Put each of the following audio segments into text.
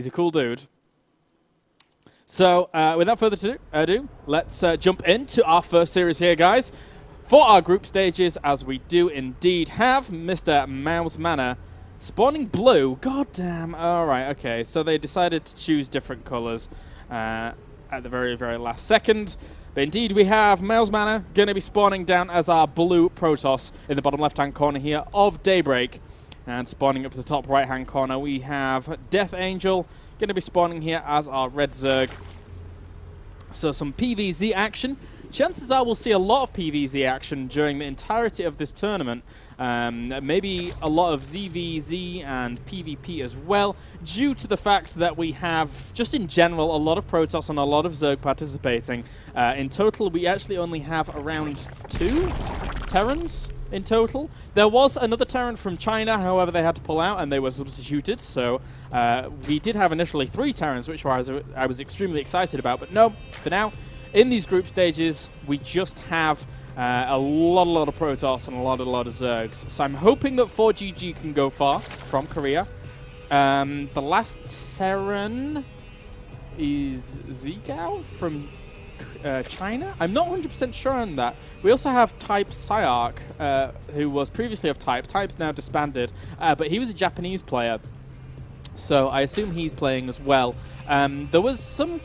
He's a cool dude. So, without further ado, let's jump into our first series here, guys. For our group stages, as we do indeed have Mr. mouz.MaNa spawning blue. God damn. All right, okay. So they decided to choose different colors at the very, very last second. But indeed, we have mouz.MaNa going to be spawning down as our blue Protoss in the bottom left-hand corner here of Daybreak. And spawning up to the top right-hand corner, we have DeathAngel going to be spawning here as our red Zerg. So some PvZ action. Chances are we'll see a lot of PvZ action during the entirety of this tournament. Maybe a lot of ZVZ and PvP as well, due to the fact that we have, just in general, a lot of Protoss and a lot of Zerg participating. In total, we actually only have around 2 Terrans in total. There was another Terran from China, however they had to pull out and they were substituted, so we did have initially 3 Terrans, which I was extremely excited about, but no, for now, in these group stages, we just have a lot of Protoss and a lot of Zergs. So I'm hoping that 4GG can go far from Korea. The last Terran is Zigao from China? I'm not 100% sure on that. We also have Type Psyarch, who was previously of Type. Type's now disbanded, but he was a Japanese player. So I assume he's playing as well. There was some...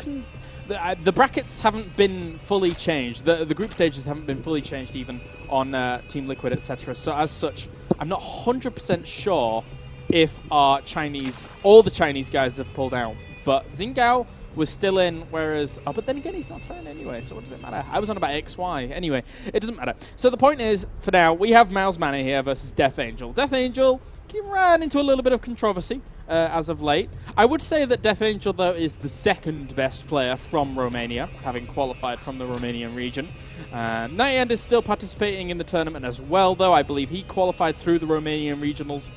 The brackets haven't been fully changed. The group stages haven't been fully changed even on Team Liquid, etc. So as such, I'm not 100% sure if all the Chinese guys have pulled out. But Zingao was still in, whereas... Oh, but then again, he's not Terran anyway, so what does it matter? I was on about XY. Anyway, it doesn't matter. So the point is, for now, we have mouz.MaNa here versus DeathAngel. DeathAngel ran into a little bit of controversy as of late. I would say that DeathAngel, though, is the second best player from Romania, having qualified from the Romanian region. Nightend is still participating in the tournament as well, though. I believe he qualified through the Romanian regionals.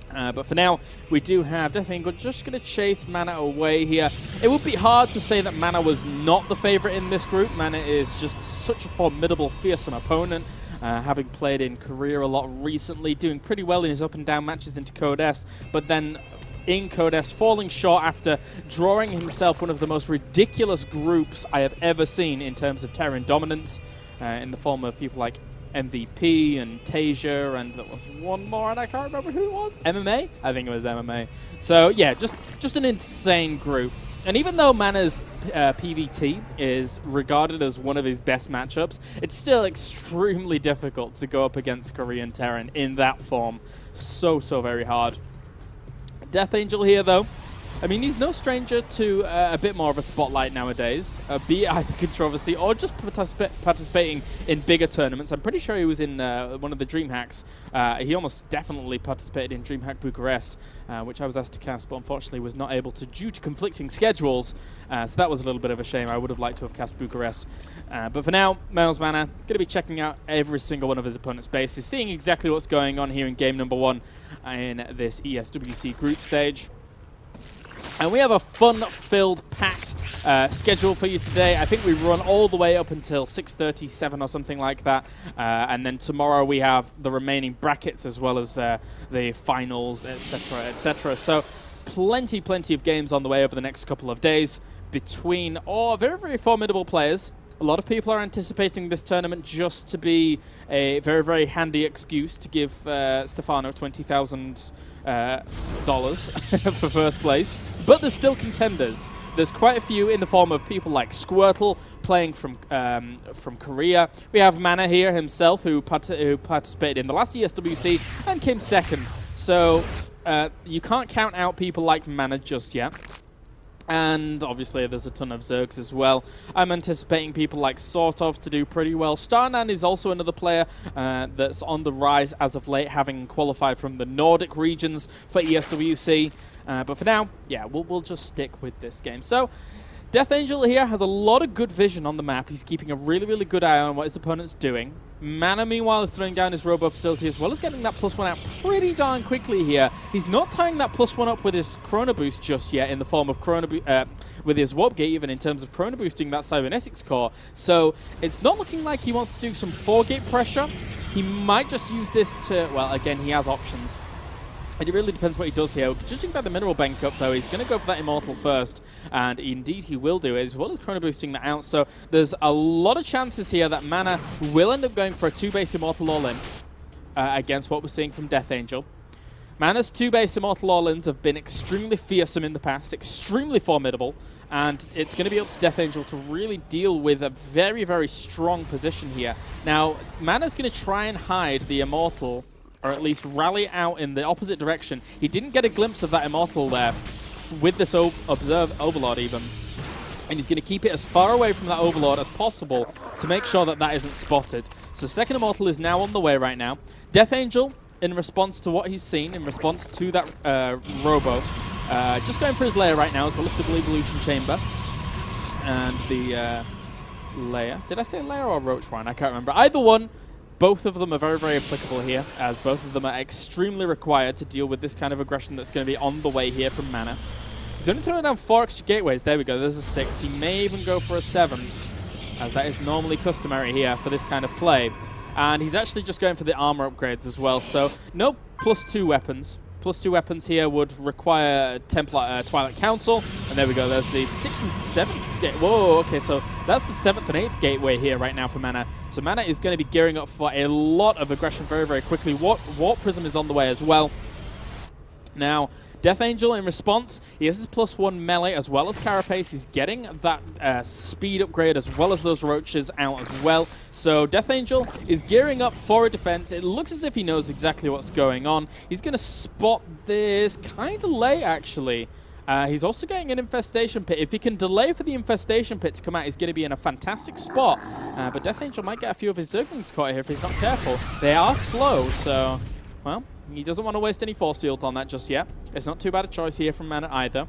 But for now, we do have DeathAngel just going to chase MaNa away here. It would be hard to say that MaNa was not the favorite in this group. MaNa is just such a formidable, fearsome opponent, having played in Korea a lot recently, doing pretty well in his up and down matches into Code S, but then in Code S falling short after drawing himself one of the most ridiculous groups I have ever seen in terms of Terran dominance, in the form of people like MVP and Tasia, and there was one more and I can't remember who it was. MMA? I think it was MMA. So yeah, just an insane group. And even though MaNa's PVT is regarded as one of his best matchups, it's still extremely difficult to go up against Korean Terran in that form. So very hard. DeathAngel here though, I mean, he's no stranger to a bit more of a spotlight nowadays, be it either controversy or just participating in bigger tournaments. I'm pretty sure he was in one of the DreamHacks. He almost definitely participated in DreamHack Bucharest, which I was asked to cast, but unfortunately was not able to due to conflicting schedules. So that was a little bit of a shame. I would have liked to have cast Bucharest. But for now, mouz.MaNa going to be checking out every single one of his opponent's bases, seeing exactly what's going on here in game number 1 in this ESWC group stage. And we have a fun-filled, packed schedule for you today. I think we run all the way up until 6:37 or something like that. And then tomorrow we have the remaining brackets as well as the finals, etc., etc. So plenty of games on the way over the next couple of days between very formidable players. A lot of people are anticipating this tournament just to be a very handy excuse to give Stefano $20,000 for first place. But there's still contenders. There's quite a few in the form of people like Squirtle playing from Korea. We have MaNa here himself, who participated in the last ESWC and came second. So you can't count out people like MaNa just yet. And obviously there's a ton of Zergs as well. I'm anticipating people like Sortov to do pretty well. Starnan is also another player that's on the rise as of late, having qualified from the Nordic regions for ESWC. But for now, yeah, we'll just stick with this game. So DeathAngel here has a lot of good vision on the map. He's keeping a really good eye on what his opponent's doing. MaNa, meanwhile, is throwing down his Robo facility as well as getting that +1 out pretty darn quickly here. He's not tying that +1 up with his Chrono Boost just yet in the form of with his Warp Gate, even in terms of Chrono Boosting that Cybernetics core. So it's not looking like he wants to do some 4-gate pressure. He might just use this to, well, again, he has options. It really depends what he does here. Judging by the mineral bank up, though, he's going to go for that Immortal first, and indeed he will do, as well as Chrono Boosting that out. So there's a lot of chances here that Mana will end up going for a 2-base Immortal all-in against what we're seeing from DeathAngel. Mana's 2-base Immortal all-ins have been extremely fearsome in the past, extremely formidable, and it's going to be up to DeathAngel to really deal with a very, very strong position here. Now, Mana's going to try and hide the Immortal, or at least rally out in the opposite direction. He didn't get a glimpse of that Immortal there with this Observe Overlord even. And he's going to keep it as far away from that Overlord as possible to make sure that that isn't spotted. So second Immortal is now on the way right now. DeathAngel, in response to what he's seen, in response to that Robo, just going for his lair right now, as well as Double Evolution Chamber. And the lair. Did I say lair or Roach Wine? I can't remember. Either one. Both of them are very, very applicable here, as both of them are extremely required to deal with this kind of aggression that's going to be on the way here from Mana. He's only throwing down 4 extra gateways. There we go. There's a 6. He may even go for a 7, as that is normally customary here for this kind of play. And he's actually just going for the armor upgrades as well. So no +2 weapons. +2 weapons here would require Twilight Council. And there we go. There's the 6th and 7th gate. Whoa, okay, so that's the 7th and 8th gateway here right now for Mana. So Mana is going to be gearing up for a lot of aggression very, very quickly. Warp Prism is on the way as well. Now, DeathAngel in response, he has his +1 melee as well as Carapace. He's getting that speed upgrade as well as those roaches out as well. So DeathAngel is gearing up for a defense. It looks as if he knows exactly what's going on. He's going to spot this kind of late, actually. He's also getting an Infestation Pit. If he can delay for the Infestation Pit to come out, he's going to be in a fantastic spot. But DeathAngel might get a few of his Zerglings caught here if he's not careful. They are slow, so, well, he doesn't want to waste any force fields on that just yet. It's not too bad a choice here from Mana either.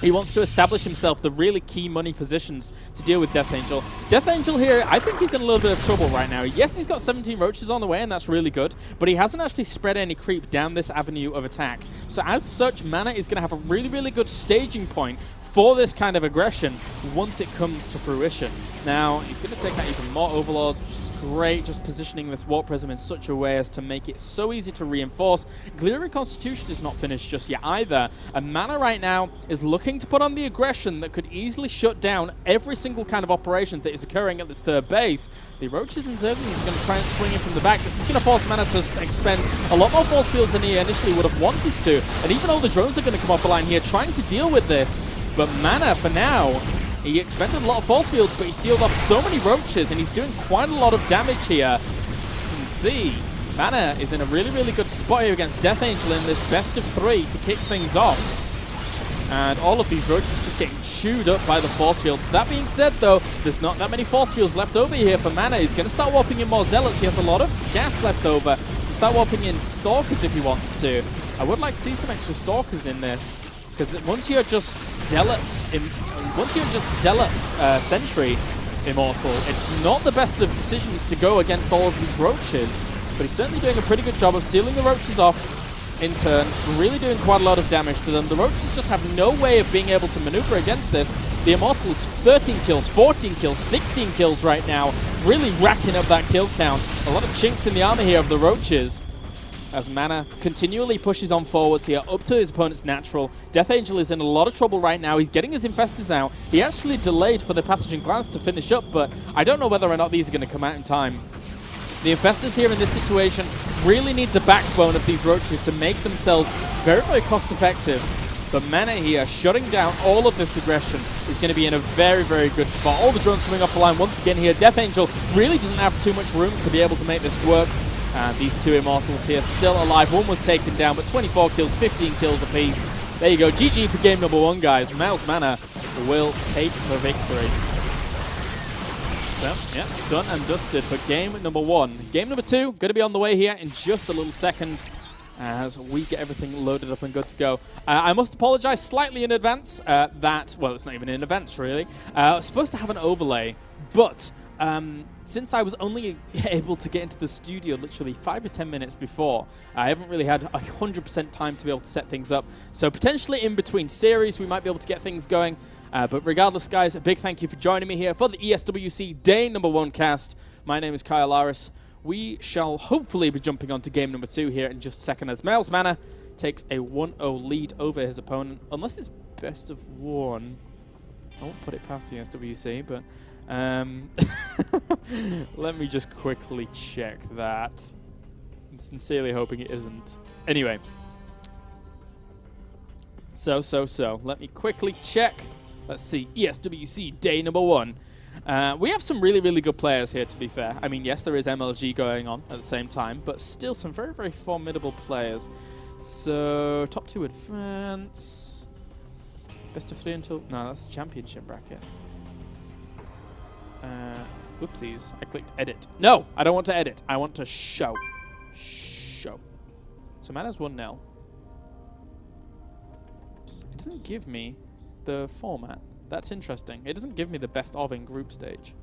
He wants to establish himself the really key money positions to deal with DeathAngel. DeathAngel here, I think he's in a little bit of trouble right now. Yes, he's got 17 roaches on the way, and that's really good, but he hasn't actually spread any creep down this avenue of attack. So as such, Mana is going to have a really, really good staging point for this kind of aggression once it comes to fruition. Now, he's going to take out even more Overlords, which is great, just positioning this Warp Prism in such a way as to make it so easy to reinforce. Glittering Constitution is not finished just yet either, and Mana right now is looking to put on the aggression that could easily shut down every single kind of operations that is occurring at this third base. The Roaches and Zerglings are going to try and swing in from the back. This is going to force Mana to expend a lot more force fields than he initially would have wanted to, and even though the drones are going to come off the line here trying to deal with this, but Mana, for now, he expended a lot of force fields, but he sealed off so many roaches, and he's doing quite a lot of damage here. As you can see, Mana is in a really, really good spot here against DeathAngel in this best of 3 to kick things off. And all of these roaches just getting chewed up by the force fields. That being said, though, there's not that many force fields left over here for Mana. He's going to start warping in more Zealots. He has a lot of gas left over to start warping in Stalkers if he wants to. I would like to see some extra Stalkers in this, because once you're just Zealot Sentry Immortal, it's not the best of decisions to go against all of these roaches, but he's certainly doing a pretty good job of sealing the roaches off in turn, really doing quite a lot of damage to them. The roaches just have no way of being able to maneuver against this. The Immortal is 13 kills, 14 kills, 16 kills right now, really racking up that kill count. A lot of chinks in the armor here of the roaches, as Mana continually pushes on forwards here, up to his opponent's natural. DeathAngel is in a lot of trouble right now. He's getting his Infestors out. He actually delayed for the Pathogen Glance to finish up, but I don't know whether or not these are going to come out in time. The Infestors here in this situation really need the backbone of these roaches to make themselves very, very cost-effective. But Mana here, shutting down all of this aggression, is going to be in a very, very good spot. All the drones coming off the line once again here. DeathAngel really doesn't have too much room to be able to make this work. And these two Immortals here still alive. One was taken down, but 24 kills, 15 kills apiece. There you go. GG for game number 1, guys. mouz.MaNa will take the victory. So, yeah, done and dusted for game number 1. Game number 2, going to be on the way here in just a little second as we get everything loaded up and good to go. I must apologize slightly in advance well, it's not even in advance, really. I was supposed to have an overlay, but since I was only able to get into the studio literally 5 to 10 minutes before, I haven't really had 100% time to be able to set things up. So potentially in between series, we might be able to get things going. But regardless, guys, a big thank you for joining me here for the ESWC Day number 1 cast. My name is Kyle Laris. we shall hopefully be jumping on to game number 2 here in just a second as mouz.MaNa takes a 1-0 lead over his opponent. Unless it's best of 1. I won't put it past the ESWC, but let me just quickly check that. I'm sincerely hoping it isn't. Anyway. So. Let me quickly check. Let's see. ESWC day number 1. We have some really, really good players here, to be fair. I mean, yes, there is MLG going on at the same time, but still some very, very formidable players. So, top 2 advance. Best of 3 until... No, that's the championship bracket. Oopsies. I clicked edit. No, I don't want to edit. I want to show. Show. So, MaNa's 1-0. It doesn't give me the format. That's interesting. It doesn't give me the best of in group stage.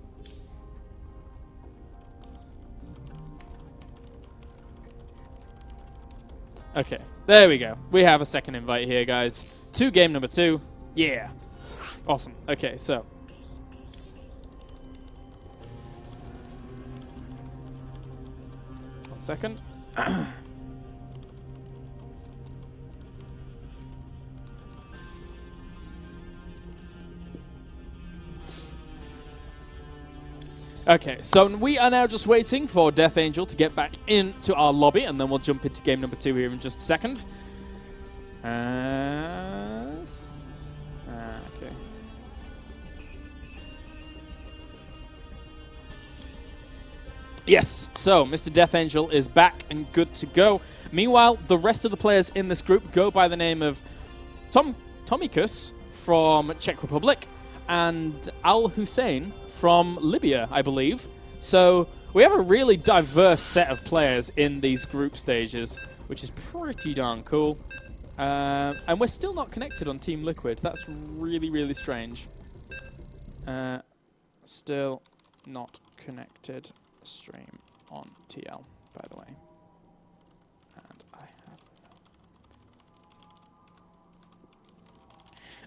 Okay, there we go. We have a second invite here, guys. To game number 2. Yeah. Awesome. Okay, so. One second. Okay, so we are now just waiting for DeathAngel to get back into our lobby, and then we'll jump into game number 2 here in just a second. Okay. Yes, so Mr. DeathAngel is back and good to go. Meanwhile, the rest of the players in this group go by the name of Tomikus from Czech Republic and Al Hussein from Libya, I believe. So we have a really diverse set of players in these group stages, which is pretty darn cool. And we're still not connected on Team Liquid. That's really, really strange. Still not connected. Stream on TL, by the way. And I have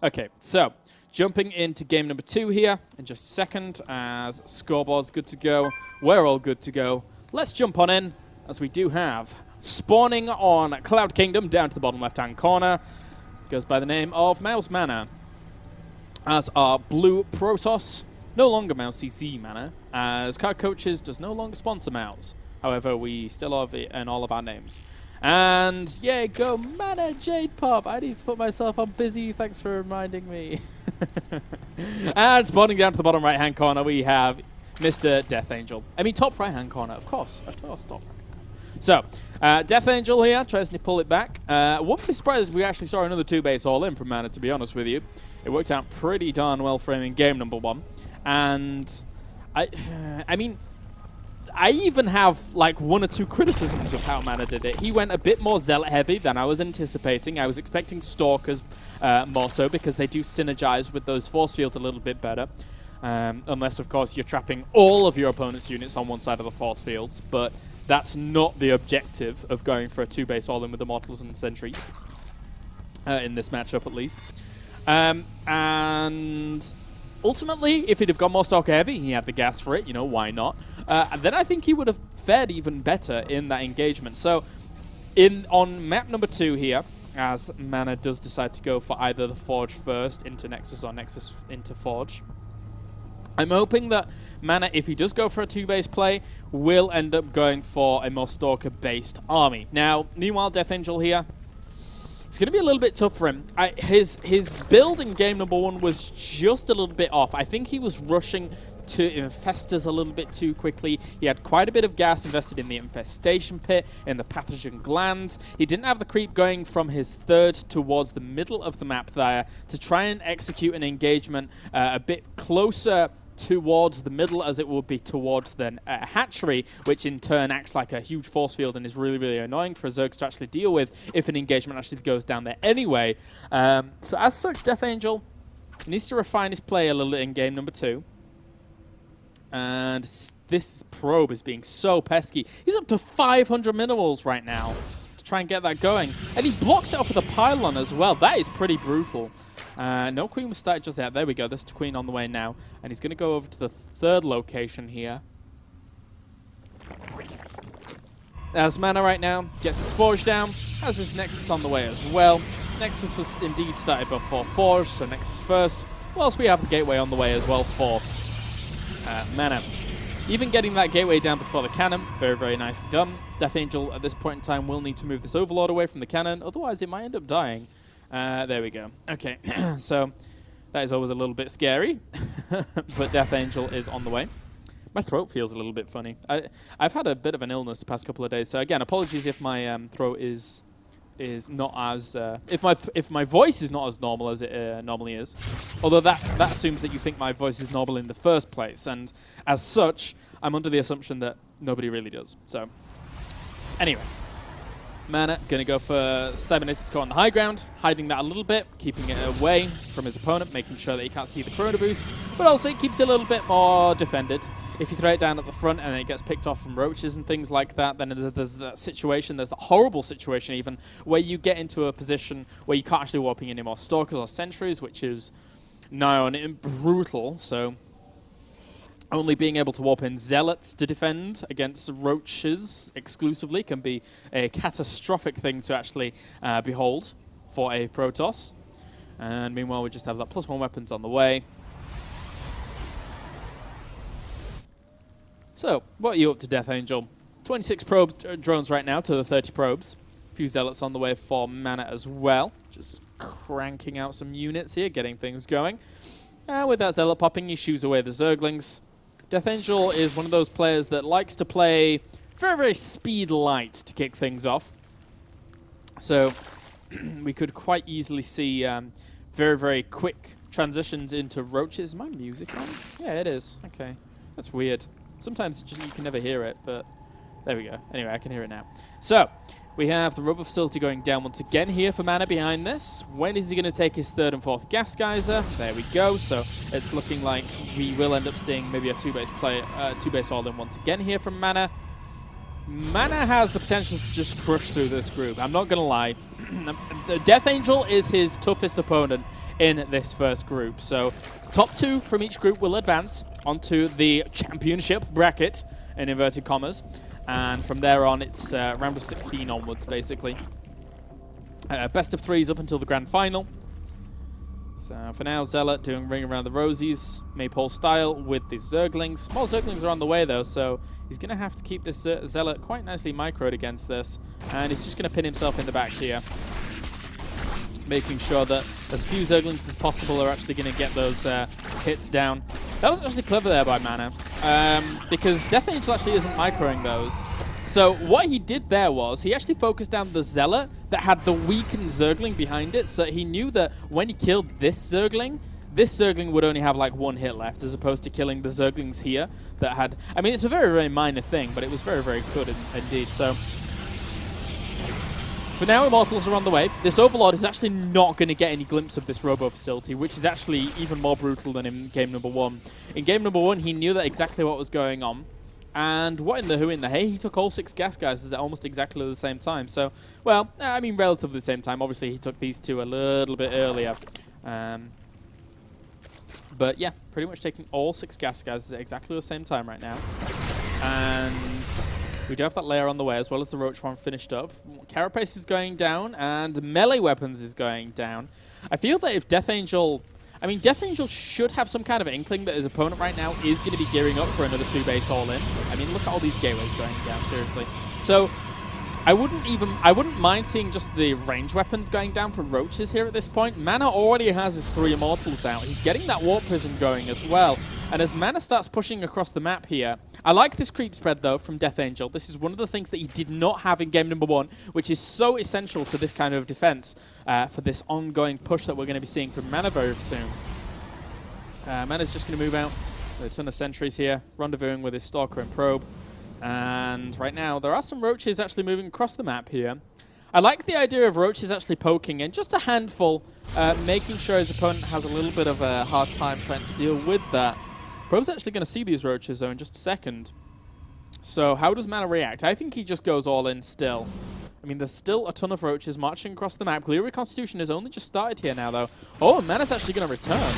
no. Okay, so jumping into game number 2 here in just a second as scoreboard's good to go. We're all good to go. Let's jump on in as we do have spawning on Cloud Kingdom down to the bottom left-hand corner. Goes by the name of mouz.MaNa. As our blue Protoss, no longer mouz.CC.MaNa, as Card Coaches does no longer sponsor Mouz. However, we still have it in all of our names. And yeah, go MaNa Jade Pop. I need to put myself on busy. Thanks for reminding me. And spawning down to the bottom right-hand corner, we have Mr. DeathAngel. I mean, top right-hand corner, of course. Of course, top right-hand corner. So, DeathAngel here tries to pull it back. Wouldn't be surprised if we actually saw another 2-base all-in from MaNa, to be honest with you. It worked out pretty darn well for him in game number 1. And I mean, I even have like 1 or 2 criticisms of how MaNa did it. He went a bit more zealot heavy than I was anticipating. I was expecting Stalkers more so because they do synergize with those force fields a little bit better. Unless, of course, you're trapping all of your opponent's units on one side of the force fields. But that's not the objective of going for a 2-base all-in with the Mortals and Sentries. In this matchup, at least. And ultimately, if he'd have gone more Stalker heavy, he had the gas for it, you know, why not? Then I think he would have fared even better in that engagement. So, on map number 2 here, as MaNa does decide to go for either the Forge first into Nexus or Nexus into Forge, I'm hoping that MaNa, if he does go for a 2-base play, will end up going for a more Stalker-based army. Now, meanwhile, DeathAngel here, it's going to be a little bit tough for him. His build in game number 1 was just a little bit off. I think he was rushing to infestors a little bit too quickly. He had quite a bit of gas invested in the infestation pit, in the pathogen glands. He didn't have the creep going from his 3rd towards the middle of the map there to try and execute an engagement a bit closer towards the middle as it would be towards the hatchery, which in turn acts like a huge force field and is really, really annoying for Zergs to actually deal with if an engagement actually goes down there anyway. So as such, DeathAngel needs to refine his play a little in game number 2. And this probe is being so pesky. He's up to 500 minerals right now to try and get that going. And he blocks it off with a pylon as well. That is pretty brutal. No queen was started just there. There we go. There's the queen on the way now. And he's going to go over to the 3rd location here. as MaNa right now gets his Forge down, has his Nexus on the way as well. Nexus was indeed started before Forge, so Nexus first. Whilst we have the Gateway on the way as well for MaNa. Even getting that Gateway down before the cannon, very, very nicely done. DeathAngel at this point in time will need to move this Overlord away from the cannon, otherwise it might end up dying. There we go. Okay, so that is always a little bit scary, but DeathAngel is on the way. My throat feels a little bit funny. I've had a bit of an illness the past couple of days, so again, apologies if my throat is not as if my voice is not as normal as it normally is. Although that assumes that you think my voice is normal in the first place, and as such, I'm under the assumption that nobody really does. So, anyway. MaNa going to go for Cybernetic score on the high ground, hiding that a little bit, keeping it away from his opponent, making sure that he can't see the Chrono Boost, but also it keeps it a little bit more defended. If you throw it down at the front and it gets picked off from roaches and things like that, then there's that situation, there's that horrible situation even, where you get into a position where you can't actually warp in any more Stalkers or Sentries, which is nigh on brutal, so only being able to warp in Zealots to defend against roaches exclusively can be a catastrophic thing to actually behold for a Protoss. And meanwhile, we just have that +1 weapons on the way. So, what are you up to, DeathAngel? 26 drones right now to the 30 probes. A few Zealots on the way for MaNa as well. Just cranking out some units here, getting things going. And with that Zealot popping, he shoos away the Zerglings. DeathAngel is one of those players that likes to play very, very speed light to kick things off. So we could quite easily see very, very quick transitions into roaches. Is my music on? Yeah, it is. Okay. That's weird. Sometimes you can never hear it, but there we go. Anyway, I can hear it now. So we have the Rubber Facility going down once again here for MaNa behind this. When is he going to take his 3rd and 4th Gas Geyser? There we go. So it's looking like we will end up seeing maybe a two-base all-in once again here from MaNa. MaNa has the potential to just crush through this group. I'm not going to lie. DeathAngel is his toughest opponent in this first group. So top 2 from each group will advance onto the championship bracket, in inverted commas. And from there on, it's round of 16 onwards, basically. Best of 3s up until the grand final. So for now, Zealot doing Ring Around the Rosies, Maypole style with the Zerglings. More Zerglings are on the way, though, so he's going to have to keep this Zealot quite nicely microed against this. And he's just going to pin himself in the back here, making sure that as few Zerglings as possible are actually going to get those hits down. That was actually clever there by MaNa, because DeathAngel actually isn't microing those. So what he did there was he actually focused down the Zealot that had the weakened Zergling behind it, so he knew that when he killed this Zergling would only have like 1 hit left, as opposed to killing the Zerglings here that had... I mean, it's a very, very minor thing, but it was very, very good indeed. So for now, Immortals are on the way. This Overlord is actually not going to get any glimpse of this Robo Facility, which is actually even more brutal than in game number 1. In game number 1, he knew that exactly what was going on. And what in the who in the hey, he took all 6 Gas Geysers at almost exactly the same time. So, well, I mean, relatively the same time. Obviously, he took these 2 a little bit earlier. But yeah, pretty much taking all 6 Gas Geysers at exactly the same time right now. And we do have that layer on the way, as well as the Roach one finished up. Carapace is going down, and melee weapons is going down. I feel that if DeathAngel... I mean, DeathAngel should have some kind of inkling that his opponent right now is going to be gearing up for another 2-base all-in. I mean, look at all these gateways going down, seriously. So I wouldn't mind seeing just the range weapons going down for roaches here at this point. MaNa already has his 3 Immortals out. He's getting that Warp Prism going as well. And as MaNa starts pushing across the map here, I like this creep spread, though, from DeathAngel. This is one of the things that he did not have in game number 1, which is so essential to this kind of defense for this ongoing push that we're going to be seeing from MaNa very soon. MaNa's just going to move out. A ton of sentries here, rendezvousing with his Stalker and Probe. And right now, there are some roaches actually moving across the map here. I like the idea of roaches actually poking in, just a handful, making sure his opponent has a little bit of a hard time trying to deal with that. Probe's actually going to see these roaches, though, in just a second. So how does MaNa react? I think he just goes all in still. I mean, there's still a ton of roaches marching across the map. Clear Reconstitution has only just started here now, though. Oh, and MaNa's actually going to return.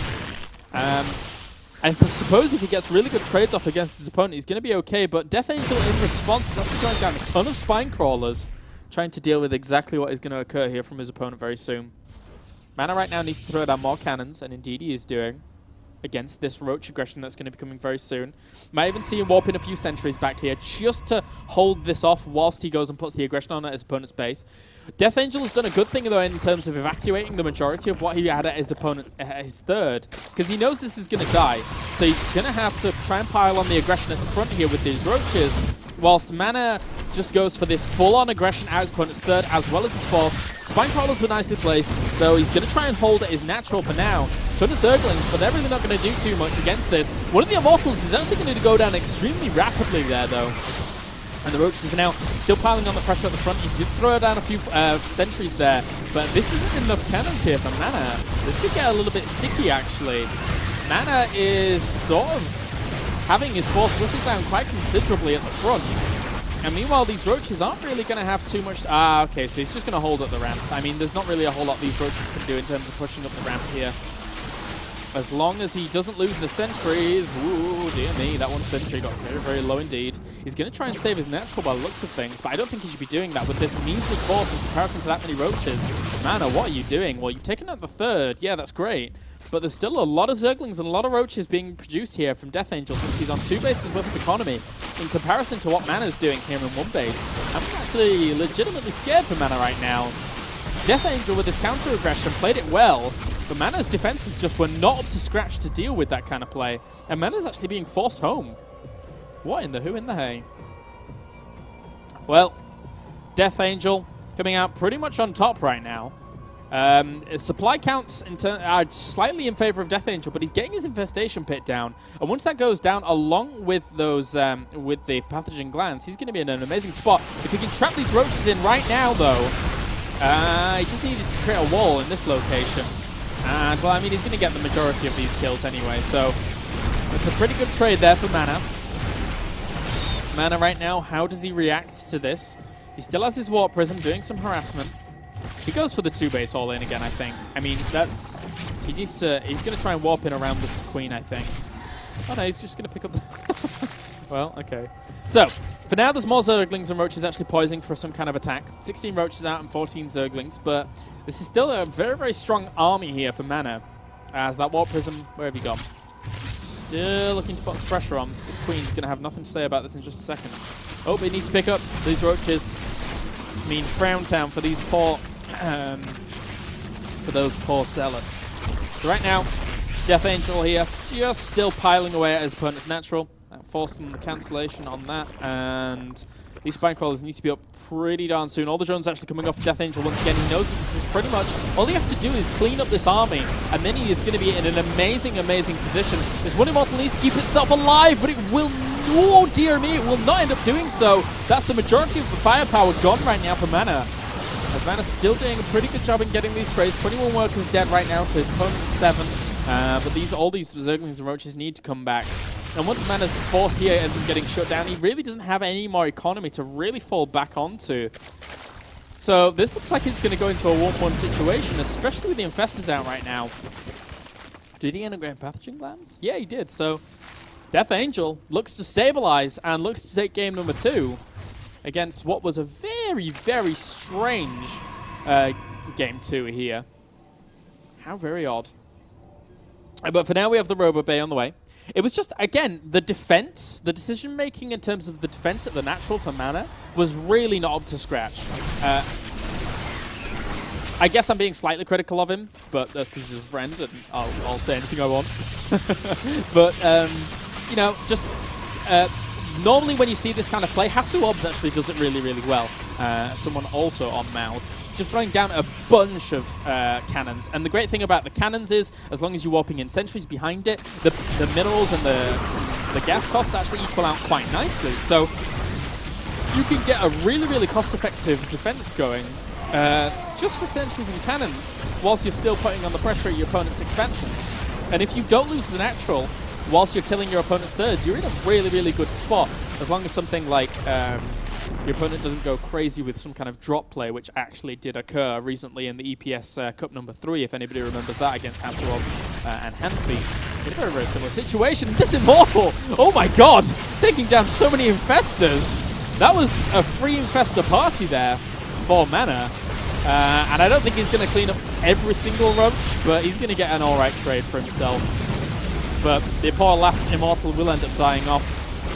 I suppose if he gets really good trades off against his opponent, he's going to be okay, but DeathAngel in response is actually going down a ton of spine crawlers, trying to deal with exactly what is going to occur here from his opponent very soon. MaNa right now needs to throw down more cannons, and indeed he is doing, against this roach aggression that's going to be coming very soon. Might even see him warp in a few sentries back here just to hold this off whilst he goes and puts the aggression on at his opponent's base. DeathAngel has done a good thing though in terms of evacuating the majority of what he had at his opponent, his third, because he knows this is going to die. So he's going to have to try and pile on the aggression at the front here with these roaches, whilst MaNa just goes for this full-on aggression at his opponent's third as well as his fourth. Spine crawlers were nicely placed, though he's going to try and hold at his natural for now. Ton of Zerglings, but they're really not going to do too much against this. One of the Immortals is actually going to go down extremely rapidly there, though. And the Roaches for now still piling on the pressure at the front. He did throw down a few sentries there, but this isn't enough cannons here for MaNa. This could get a little bit sticky, actually. MaNa is sort of having his force whittled down quite considerably at the front. And meanwhile, these Roaches aren't really going to have too much... okay, so he's just going to hold at the ramp. I mean, there's not really a whole lot these Roaches can do in terms of pushing up the ramp here. As long as he doesn't lose the sentries... Ooh, dear me, that one sentry got very, very low indeed. He's going to try and save his natural by the looks of things, but I don't think he should be doing that with this measly force in comparison to that many Roaches. MaNa, what are you doing? Well, you've taken out the third. Yeah, that's great. But there's still a lot of Zerglings and a lot of Roaches being produced here from DeathAngel since he's on 2 bases worth of economy in comparison to what MaNa's doing here in 1 base. I'm actually legitimately scared for MaNa right now. DeathAngel with his counter-aggression played it well, but MaNa's defenses just were not up to scratch to deal with that kind of play. And MaNa's actually being forced home. What in the who in the hey? Well, DeathAngel coming out pretty much on top right now. Supply counts are slightly in favor of DeathAngel, but he's getting his infestation pit down. And once that goes down, along with those, with the pathogen glands, he's going to be in an amazing spot. If he can trap these Roaches in right now, though, he just needed to create a wall in this location. And, well, I mean, he's going to get the majority of these kills anyway, so it's a pretty good trade there for MaNa. MaNa right now, how does he react to this? He still has his Warp Prism doing some harassment. He goes for the 2-base all-in again, I think. I mean, that's... he's going to try and warp in around this queen, I think. Oh, no, he's just going to pick up the... Well, okay. So, for now, there's more Zerglings and Roaches actually poising for some kind of attack. 16 Roaches out and 14 Zerglings, but this is still a very, very strong army here for MaNa. As that Warp Prism, where have you gone? Still looking to put some pressure on. This queen's going to have nothing to say about this in just a second. Oh, he needs to pick up these Roaches. I mean, Frown Town for these poor, for those poor zealots. So right now, DeathAngel here, just still piling away at his opponent's natural, forcing the cancellation on that, and these spine crawlers need to be up pretty darn soon. All the drones actually coming off DeathAngel once again. He knows that this is pretty much all he has to do is clean up this army, and then he is going to be in an amazing, amazing position. This one Immortal needs to keep itself alive, but it will. Oh dear me, it will not end up doing so. That's the majority of the firepower gone right now for MaNa. As MaNa's still doing a pretty good job in getting these trades. 21 workers dead right now to his opponent's 7. But all these Zerglings and Roaches need to come back. And once MaNa's force here ends up getting shut down, he really doesn't have any more economy to really fall back onto. So this looks like it's going to go into a 1-1 situation, especially with the Infestors out right now. Did he integrate pathogen glands? Yeah, he did. So DeathAngel looks to stabilize and looks to take game number 2 against what was a very, very strange game 2 here. How very odd. But for now, we have the Robo Bay on the way. It was just, again, the defense, the decision-making in terms of the defense at the natural for MaNa was really not up to scratch. I guess I'm being slightly critical of him, but that's because he's a friend, and I'll say anything I want. But, you know, just... normally when you see this kind of play, Hasuobs actually does it really, really well. Someone also on mouz. Just throwing down a bunch of cannons. And the great thing about the cannons is, as long as you're warping in sentries behind it, the minerals and the gas cost actually equal out quite nicely. So you can get a really, really cost-effective defense going just for sentries and cannons, whilst you're still putting on the pressure at your opponent's expansions. And if you don't lose the natural, whilst you're killing your opponent's thirds, you're in a really, really good spot. As long as something like your opponent doesn't go crazy with some kind of drop play, which actually did occur recently in the EPS Cup number 3, if anybody remembers that, against Hasuobs and Hanfi in a very, very similar situation. This Immortal, oh my god, taking down so many Infestors. That was a free Infestor party there for Mana. And I don't think he's going to clean up every single roach, but he's going to get an alright trade for himself. But the poor last Immortal will end up dying off.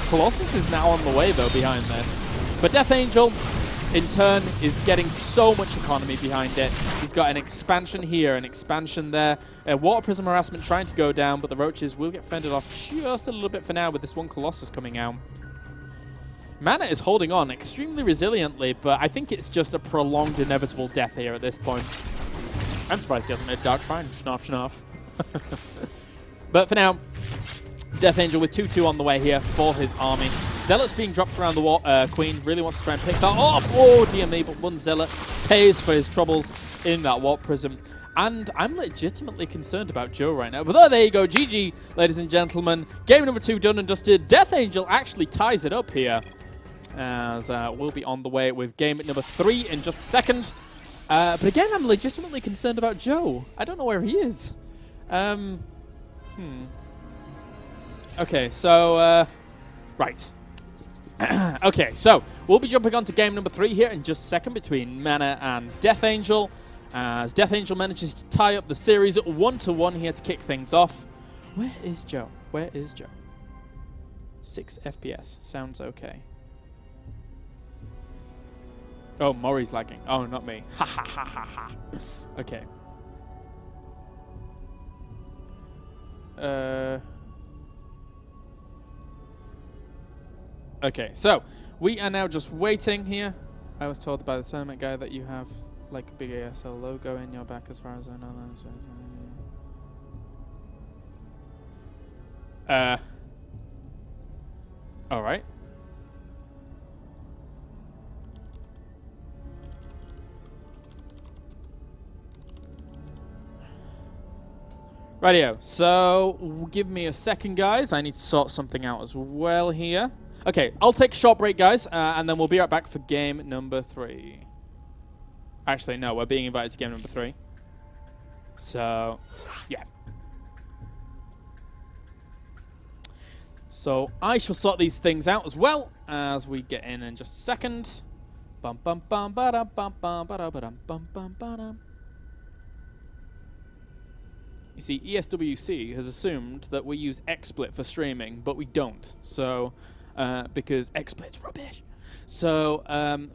Colossus is now on the way, though, behind this. But DeathAngel, in turn, is getting so much economy behind it. He's got an expansion here, an expansion there. Water Prism Harassment trying to go down, but the roaches will get fended off just a little bit for now with this one Colossus coming out. Mana is holding on extremely resiliently, but I think it's just a prolonged, inevitable death here at this point. I'm surprised he hasn't made Dark Shrine. Schnarf, schnarf. But for now, DeathAngel with 2-2 on the way here for his army. Zealot's being dropped around the Queen. Really wants to try and pick that off. Oh, dear me, but one Zealot pays for his troubles in that Warp Prism. And I'm legitimately concerned about Joe right now. But there you go. GG, ladies and gentlemen. Game number 2 done and dusted. DeathAngel actually ties it up here. As we'll be on the way with game number 3 in just a second. But again, I'm legitimately concerned about Joe. I don't know where he is. Okay, so... right. Okay, so we'll be jumping on to game number 3 here in just a second between Mana and DeathAngel. As DeathAngel manages to tie up the series at 1-1 here to kick things off. Where is Joe? Where is Joe? 6 FPS. Sounds okay. Oh, Mori's lagging. Oh, not me. Ha ha ha ha ha. Okay. Okay, so we are now just waiting here. I was told by the tournament guy that you have like a big ASL logo in your back as far as I know. Alright. Rightio, so give me a second, guys. I need to sort something out as well here. Okay, I'll take a short break, guys, and then we'll be right back for game number 3. Actually, no, we're being invited to game number 3. So, yeah. So I shall sort these things out as well as we get in just a second. Bum bum bum ba dum bum bum ba dum bum bum ba dum. You see, ESWC has assumed that we use XSplit for streaming, but we don't. So, because XSplit's rubbish. So,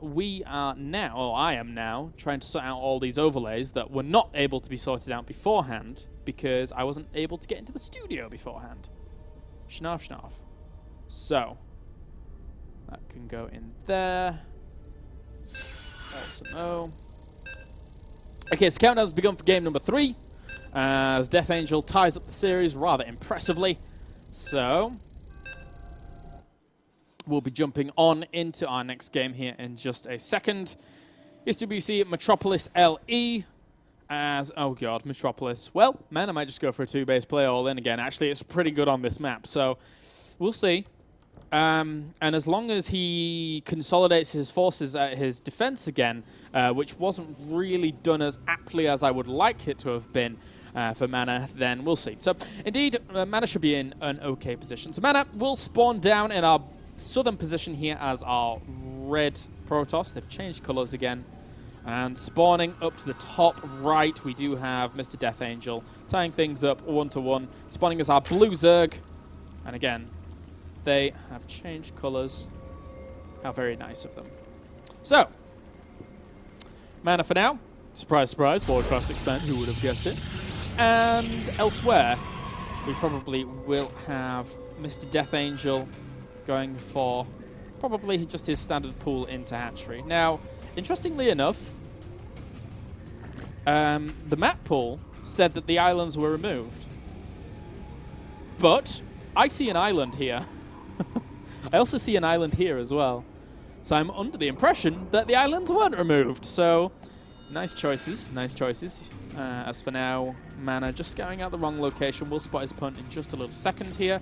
we are now, or I am now, trying to sort out all these overlays that were not able to be sorted out beforehand because I wasn't able to get into the studio beforehand. Schnarf, schnarf. So, that can go in there. Also, okay, so countdown has begun for game number 3. As DeathAngel ties up the series rather impressively. So, we'll be jumping on into our next game here in just a second. ESWC Metropolis LE. As, oh god, Metropolis. Well, man, I might just go for a 2-base play all in again. Actually, it's pretty good on this map, so we'll see. And as long as he consolidates his forces at his defense again, which wasn't really done as aptly as I would like it to have been for Mana, then we'll see. So, indeed, Mana should be in an okay position. So, Mana will spawn down in our southern position here as our red Protoss. They've changed colors again. And spawning up to the top right, we do have Mr. DeathAngel tying things up 1-1. Spawning as our blue Zerg. And again, they have changed colors. How very nice of them. So, Mana for now. Surprise, surprise. Forge Fast Expand. Who would have guessed it? And elsewhere, we probably will have Mr. DeathAngel going for probably just his standard pool into hatchery. Now, interestingly enough, the map pool said that the islands were removed. But I see an island here. I also see an island here as well. So I'm under the impression that the islands weren't removed. So nice choices, nice choices. As for now, Mana just scouting out the wrong location. We'll spot his opponent in just a little second here.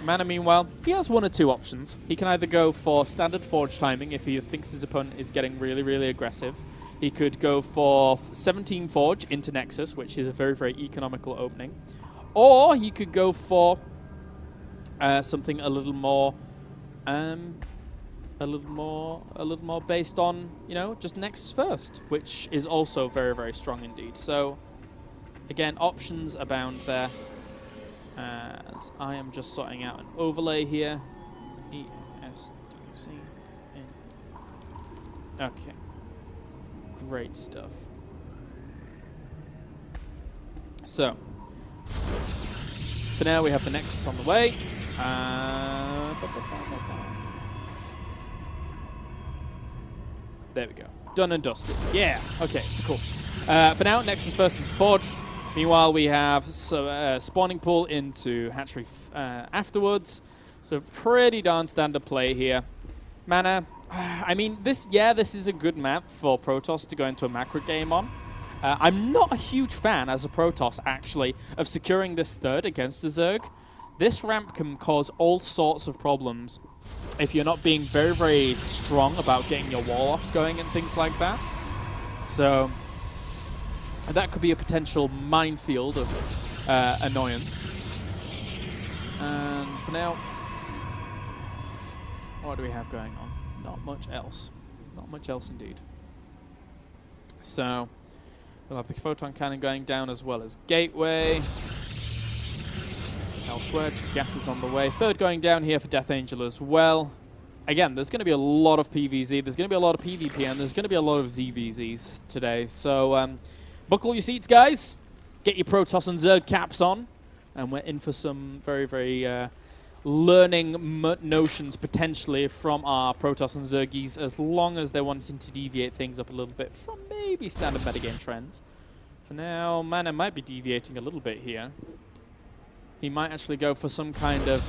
Mana, meanwhile, he has one or two options. He can either go for standard forge timing if he thinks his opponent is getting really, really aggressive. He could go for 17 forge into Nexus, which is a very, very economical opening. Or he could go for something a little more based on, you know, just Nexus first, which is also very, very strong indeed. So again, options abound there. As I am just sorting out an overlay here. ESWC. Okay. Great stuff. So, for now we have the Nexus on the way. There we go. Done and dusted. Yeah. Okay, so cool. For now, Nexus first into Forge. Meanwhile, we have spawning pool into hatchery afterwards. So pretty darn standard play here. Mana. I mean, this is a good map for Protoss to go into a macro game on. I'm not a huge fan, as a Protoss, actually, of securing this third against a Zerg. This ramp can cause all sorts of problems if you're not being very, very strong about getting your wall-offs going and things like that. So that could be a potential minefield of annoyance. And for now, what do we have going on? Not much else. Not much else indeed. So we'll have the photon cannon going down as well as gateway. Elsewhere, just gases on the way. Third going down here for DeathAngel as well. Again, there's going to be a lot of PvZ, there's going to be a lot of PvP, and there's going to be a lot of ZVZs today. So buckle your seats, guys. Get your Protoss and Zerg caps on. And we're in for some very, very learning notions potentially from our Protoss and Zergies, as long as they're wanting to deviate things up a little bit from maybe standard metagame trends. For now, Mana might be deviating a little bit here. He might actually go for some kind of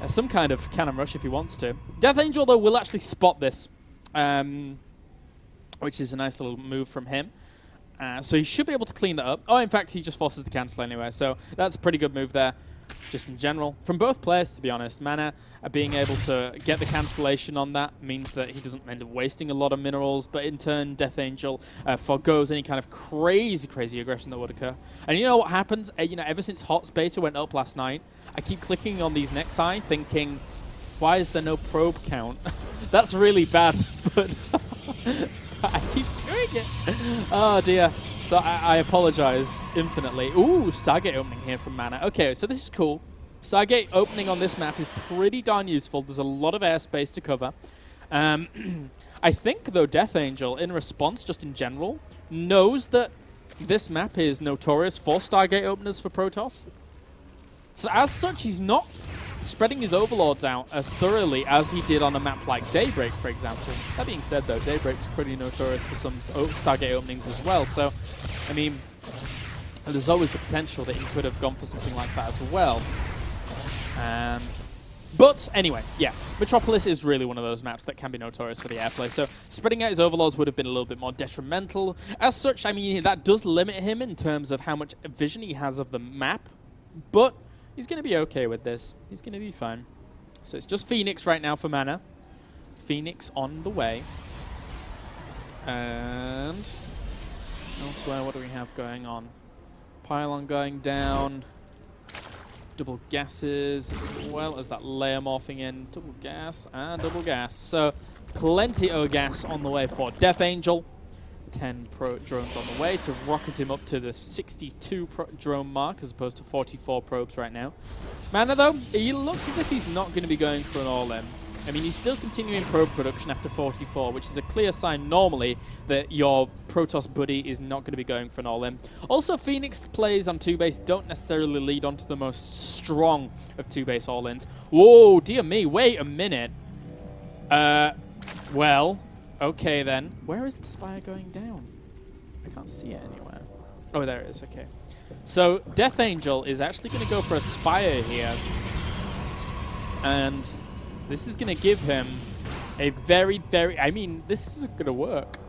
some kind of cannon rush if he wants to. DeathAngel though will actually spot this, which is a nice little move from him. So he should be able to clean that up. Oh, in fact, he just forces the cancel anyway. So that's a pretty good move there, just in general. From both players, to be honest, Mana being able to get the cancellation on that means that he doesn't end up wasting a lot of minerals. But in turn, DeathAngel forgoes any kind of crazy aggression that would occur. And you know what happens? You know, ever since HOTS beta went up last night, I keep clicking on these Nexi, thinking, why is there no probe count? That's really bad, but I keep doing it. Oh dear. So I apologize infinitely. Ooh, Stargate opening here from Mana. Okay, so this is cool. Stargate opening on this map is pretty darn useful. There's a lot of airspace to cover. I think, though, DeathAngel, in response, just in general, knows that this map is notorious for Stargate openers for Protoss. So as such, he's not spreading his overlords out as thoroughly as he did on a map like Daybreak, for example. That being said, though, Daybreak's pretty notorious for some Stargate openings as well. So, I mean, there's always the potential that he could have gone for something like that as well. But anyway, yeah, Metropolis is really one of those maps that can be notorious for the airplay. So spreading out his overlords would have been a little bit more detrimental. As such, I mean, that does limit him in terms of how much vision he has of the map. But he's going to be okay with this. He's going to be fine. So it's just Phoenix right now for Mana. Phoenix on the way. And elsewhere, what do we have going on? Pylon going down. Double gases, as well as that layer morphing in. Double gas and double gas. So plenty of gas on the way for DeathAngel. 10 drones on the way to rocket him up to the 62 drone mark as opposed to 44 probes right now. Mana, though, he looks as if he's not going to be going for an all-in. I mean, he's still continuing probe production after 44, which is a clear sign normally that your Protoss buddy is not going to be going for an all-in. Also, Phoenix plays on 2-base don't necessarily lead on to the most strong of 2-base all-ins. Whoa, dear me, wait a minute. Well, okay then. Where is the spire going down? I can't see it anywhere. Oh, there it is, okay. So, DeathAngel is actually going to go for a spire here. And this is going to give him a very, I mean, this isn't going to work.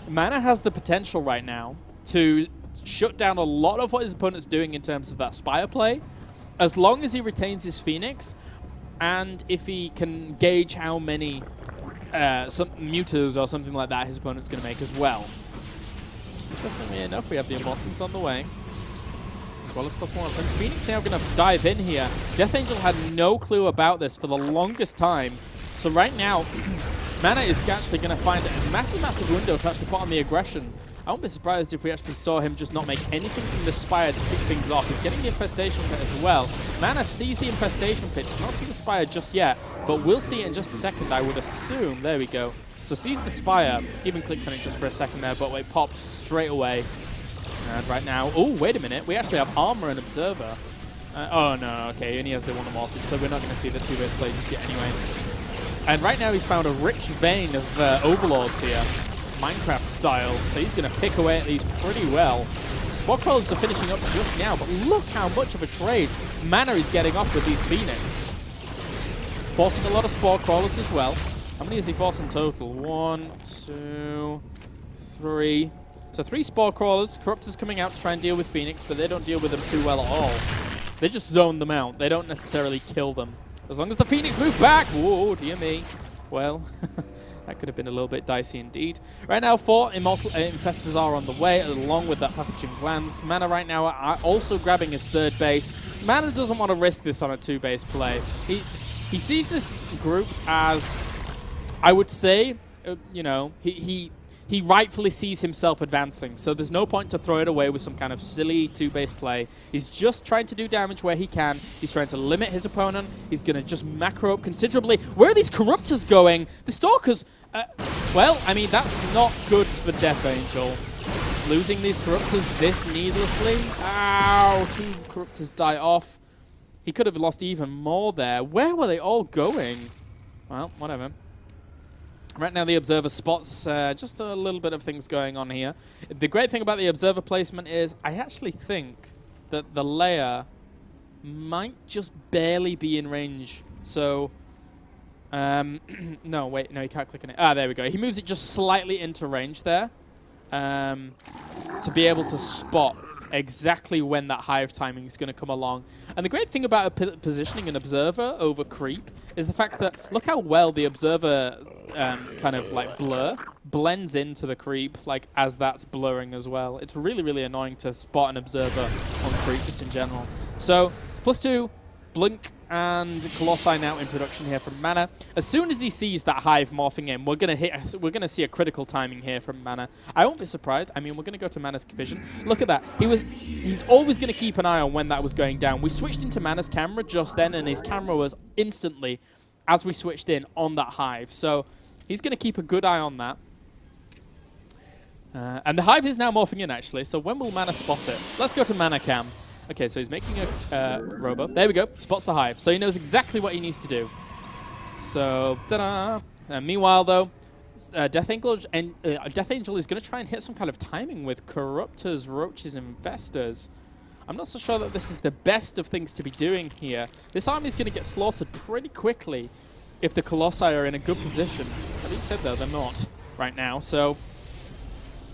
Mana has the potential right now to shut down a lot of what his opponent's doing in terms of that spire play, as long as he retains his Phoenix, and if he can gauge how many some mutas or something like that his opponent's going to make as well. Interestingly enough, we have the Immortals on the way, as well as +1 offense. Phoenix now going to dive in here. DeathAngel had no clue about this for the longest time. So right now, MaNa is actually going to find a massive window to actually put on the aggression. I won't be surprised if we actually saw him just not make anything from the Spire to kick things off. He's getting the Infestation Pit as well. MaNa sees the Infestation Pit, does not see the Spire just yet, but we'll see it in just a second, I would assume. There we go. So sees the Spire, even clicked on it just for a second there, but it popped straight away. And right now, oh, wait a minute, we actually have Armor and Observer. Oh no, okay, he only has the one Immortal, so we're not going to see the 2-base play just yet anyway. And right now he's found a rich vein of Overlords here. Minecraft style, so he's going to pick away at these pretty well. Spore Crawlers are finishing up just now, but look how much of a trade MaNa is getting off with these Phoenix. Forcing a lot of Spore Crawlers as well. How many is he forcing total? 1, 2, 3. So 3 Spore Crawlers. Corruptors coming out to try and deal with Phoenix, but they don't deal with them too well at all. They just zone them out. They don't necessarily kill them. As long as the Phoenix move back. Whoa, dear me. Well, that could have been a little bit dicey indeed. Right now, 4 Immortal Infestors are on the way, along with that Pathogen Glands. MaNa right now are also grabbing his 3rd base. MaNa doesn't want to risk this on a 2-base play. He sees this group as, I would say, you know, he rightfully sees himself advancing, so there's no point to throw it away with some kind of silly 2-base play. He's just trying to do damage where he can. He's trying to limit his opponent. He's going to just macro up considerably. Where are these Corruptors going? The Stalkers, well, I mean, that's not good for DeathAngel. Losing these Corruptors this needlessly. Ow, 2 Corruptors die off. He could have lost even more there. Where were they all going? Well, whatever. Right now, the Observer spots just a little bit of things going on here. The great thing about the Observer placement is I actually think that the layer might just barely be in range. So, no, wait, no, you can't click on it. Ah, there we go. He moves it just slightly into range there to be able to spot exactly when that hive timing is going to come along. And the great thing about positioning an Observer over creep is the fact that look how well the Observer kind of like blends into the creep like as that's blurring as well. It's really, really annoying to spot an Observer on creep just in general. So +2 Blink and Colossi now in production here from MaNa. As soon as he sees that hive morphing in, we're gonna see a critical timing here from MaNa. I won't be surprised. I mean, we're gonna go to MaNa's vision. Look at that. He's always gonna keep an eye on when that was going down. We switched into MaNa's camera just then, and his camera was instantly, as we switched in, on that hive. So he's gonna keep a good eye on that. And the hive is now morphing in actually. So when will MaNa spot it? Let's go to MaNa cam. Okay, so he's making a robo. There we go. Spots the hive. So he knows exactly what he needs to do. So, ta-da! Meanwhile, though, DeathAngel is going to try and hit some kind of timing with Corruptors, Roaches, and Infestors. I'm not so sure that this is the best of things to be doing here. This army is going to get slaughtered pretty quickly if the Colossi are in a good position. That being said, though, they're not right now. So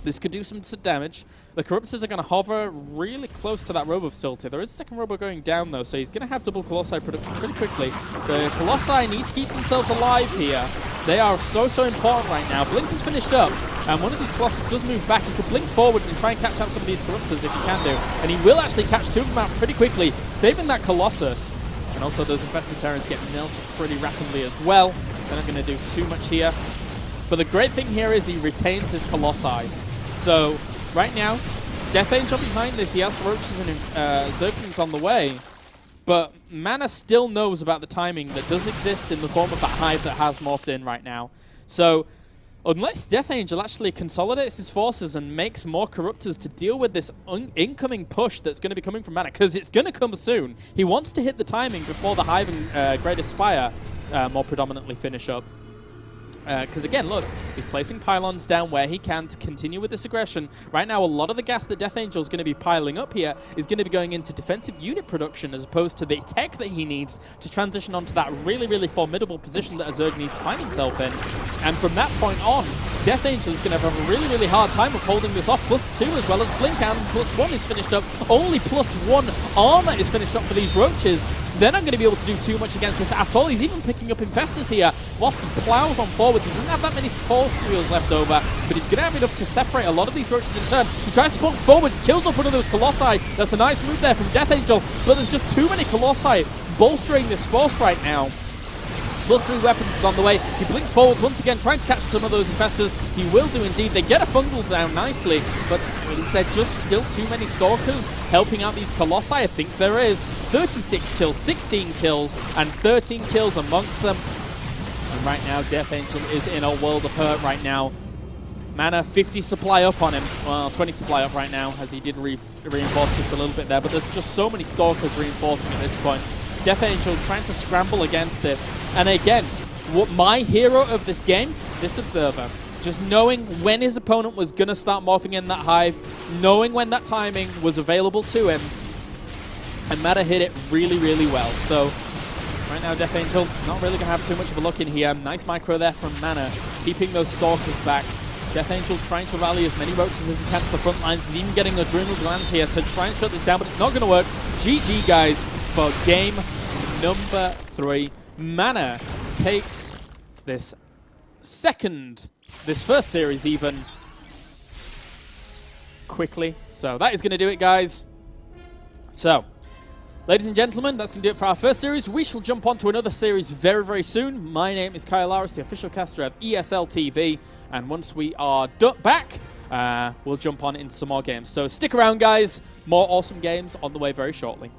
this could do some damage. The Corruptors are going to hover really close to that Robo facility. There is a second Robo going down, though, so he's going to have double Colossi production pretty quickly. The Colossi need to keep themselves alive here. They are so important right now. Blink is finished up, and one of these Colossus does move back. He could blink forwards and try and catch out some of these Corruptors if he can do. And he will actually catch 2 of them out pretty quickly, saving that Colossus. And also those Infested Terrans get melted pretty rapidly as well. They're not going to do too much here. But the great thing here is he retains his Colossi. So right now, DeathAngel behind this. He has Roaches and Zerglings on the way. But MaNa still knows about the timing that does exist in the form of that hive that has morphed in right now. So unless DeathAngel actually consolidates his forces and makes more Corruptors to deal with this incoming push that's going to be coming from MaNa, because it's going to come soon. He wants to hit the timing before the hive and Greatest Spire more predominantly finish up. Because again, look, he's placing pylons down where he can to continue with this aggression. Right now, a lot of the gas that DeathAngel is going to be piling up here is going to be going into defensive unit production as opposed to the tech that he needs to transition onto that really, really formidable position that a Zerg needs to find himself in. And from that point on, DeathAngel is going to have a really, really hard time of holding this off. +2 as well as Blink, and +1 is finished up. Only +1 armor is finished up for these Roaches. they're not going to be able to do too much against this at all. He's even picking up Infestors here whilst he plows on forwards. He doesn't have that many force fields left over, but he's going to have enough to separate a lot of these roaches in turn. He tries to pull forwards, kills off one of those Colossi. That's a nice move there from DeathAngel, but there's just too many Colossi bolstering this force right now. Plus 3 weapons is on the way. He blinks forwards once again, trying to catch some of those Infestors. He will do indeed. They get a fungal down nicely, but is there just still too many Stalkers helping out these Colossi? I think there is. 36 kills, 16 kills, and 13 kills amongst them. And right now, DeathAngel is in a world of hurt right now. Mana, 50 supply up on him. Well, 20 supply up right now, as he did reinforce just a little bit there, but there's just so many Stalkers reinforcing at this point. DeathAngel trying to scramble against this. And again, what my hero of this game, this Observer. Just knowing when his opponent was going to start morphing in that hive, knowing when that timing was available to him, and Mana hit it really, really well. So right now, DeathAngel not really going to have too much of a look in here. Nice micro there from Mana, keeping those Stalkers back. DeathAngel trying to rally as many roaches as he can to the front lines. He's even getting adrenal glands here to try and shut this down, but it's not going to work. GG, guys, for game number 3. Mana takes this first series even quickly. So that is going to do it, guys. So, ladies and gentlemen, that's going to do it for our first series. We shall jump on to another series very, very soon. My name is Kyle Laris, the official caster of ESL TV. And once we are back, we'll jump on into some more games. So stick around, guys. More awesome games on the way very shortly.